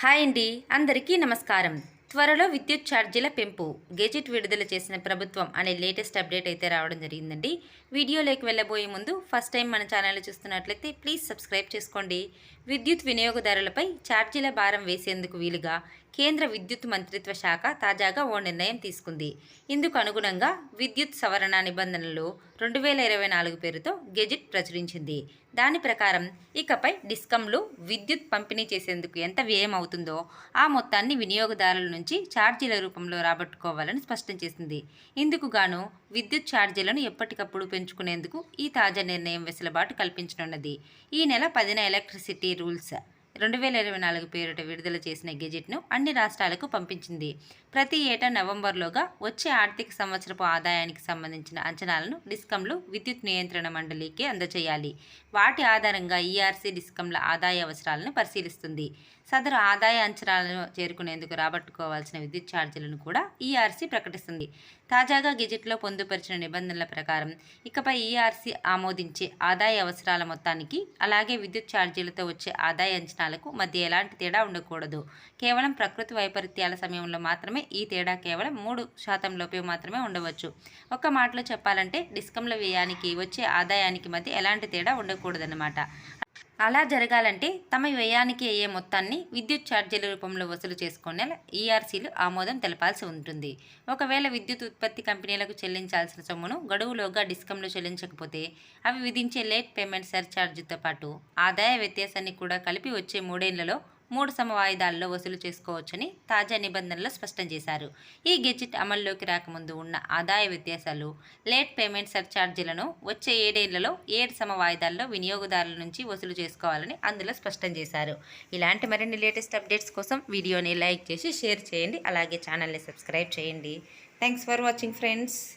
Hi అండి, అందరికీ నమస్కారం. త్వరలో విద్యుత్ ఛార్జీల పెంపు గెజిట్ విడుదల చేసిన ప్రభుత్వం అనే లేటెస్ట్ అప్డేట్ అయితే రావడం జరిగిందండి. వీడియోలోకి వెళ్ళబోయే ముందు ఫస్ట్ టైం మన ఛానల్ చూస్తున్నట్లయితే ప్లీజ్ సబ్స్క్రైబ్ చేసుకోండి. విద్యుత్ వినియోగదారులపై ఛార్జీల భారం వేసేందుకు వీలుగా కేంద్ర విద్యుత్ మంత్రిత్వ శాఖ తాజాగా ఓ నిర్ణయం తీసుకుంది. ఇందుకు అనుగుణంగా విద్యుత్ సవరణ నిబంధనలు 2024 పేరుతో గెజిట్ ప్రచురించింది. దాని ప్రకారం ఇకపై డిస్కంలు విద్యుత్ పంపిణీ చేసేందుకు ఎంత వ్యయం అవుతుందో ఆ మొత్తాన్ని వినియోగదారుల నుంచి ఛార్జీల రూపంలో రాబట్టుకోవాలని స్పష్టం చేసింది. ఇందుకు గాను విద్యుత్ ఛార్జీలను ఎప్పటికప్పుడు పెంచుకునేందుకు ఈ తాజా నిర్ణయం వెసులుబాటు కల్పించనున్నది. ఈ నెల 10న ఎలక్ట్రిసిటీ రూల్స్ 2024 పేరిట విడుదల చేసిన గెజిట్ను అన్ని రాష్ట్రాలకు పంపించింది. ప్రతి ఏటా నవంబర్లోగా వచ్చే ఆర్థిక సంవత్సరపు ఆదాయానికి సంబంధించిన అంచనాలను డిస్కంలు విద్యుత్ నియంత్రణ మండలికి అందజేయాలి. వాటి ఆధారంగా ఈఆర్సీ డిస్కంల ఆదాయ అవసరాలను పరిశీలిస్తుంది. సదరు ఆదాయ అంచనాలను చేరుకునేందుకు రాబట్టుకోవాల్సిన విద్యుత్ ఛార్జీలను కూడా ఈఆర్సీ ప్రకటిస్తుంది. తాజాగా గెజిట్లో పొందుపరిచిన నిబంధనల ప్రకారం ఇకపై ఈఆర్సీ ఆమోదించే ఆదాయ అవసరాల మొత్తానికి అలాగే విద్యుత్ ఛార్జీలతో వచ్చే ఆదాయ అంచనాలకు మధ్య ఎలాంటి తేడా ఉండకూడదు. కేవలం ప్రకృతి వైపరీత్యాల సమయంలో మాత్రమే ఈ తేడా కేవలం 3% లోపే మాత్రమే ఉండవచ్చు. ఒక్క మాటలో చెప్పాలంటే డిస్కంల వ్యయానికి వచ్చే ఆదాయానికి మధ్య ఎలాంటి తేడా ఉండకూడదన్నమాట. అలా జరగాలంటే తమ వ్యయానికి అయ్యే మొత్తాన్ని విద్యుత్ ఛార్జీల రూపంలో వసూలు చేసుకునేలా ఈఆర్సీలు ఆమోదం తెలపాల్సి ఉంటుంది. ఒకవేళ విద్యుత్ ఉత్పత్తి కంపెనీలకు చెల్లించాల్సిన సొమ్మును గడువులోగా డిస్కంలు చెల్లించకపోతే అవి విధించే లేట్ పేమెంట్ సర్ఛార్జీతో పాటు ఆదాయ వ్యత్యాసాన్ని కూడా కలిపి వచ్చే 3 ఏళ్లలో 3 సమవాయిదాల్లో వసూలు చేసుకోవచ్చని తాజా నిబంధనలు స్పష్టం చేశారు. ఈ గెజిట్ అమల్లోకి రాకముందు ఉన్న ఆదాయ వ్యత్యాసాలు, లేట్ పేమెంట్ సర్ఛార్జీలను వచ్చే 7 ఏళ్లలో 7 సమవాయిదాల్లో వినియోగదారుల నుంచి వసూలు చేసుకోవాలని అందులో స్పష్టం చేశారు. ఇలాంటి మరిన్ని లేటెస్ట్ అప్డేట్స్ కోసం వీడియోని లైక్ చేసి షేర్ చేయండి. అలాగే ఛానల్ని సబ్స్క్రైబ్ చేయండి. Thanks for watching friends.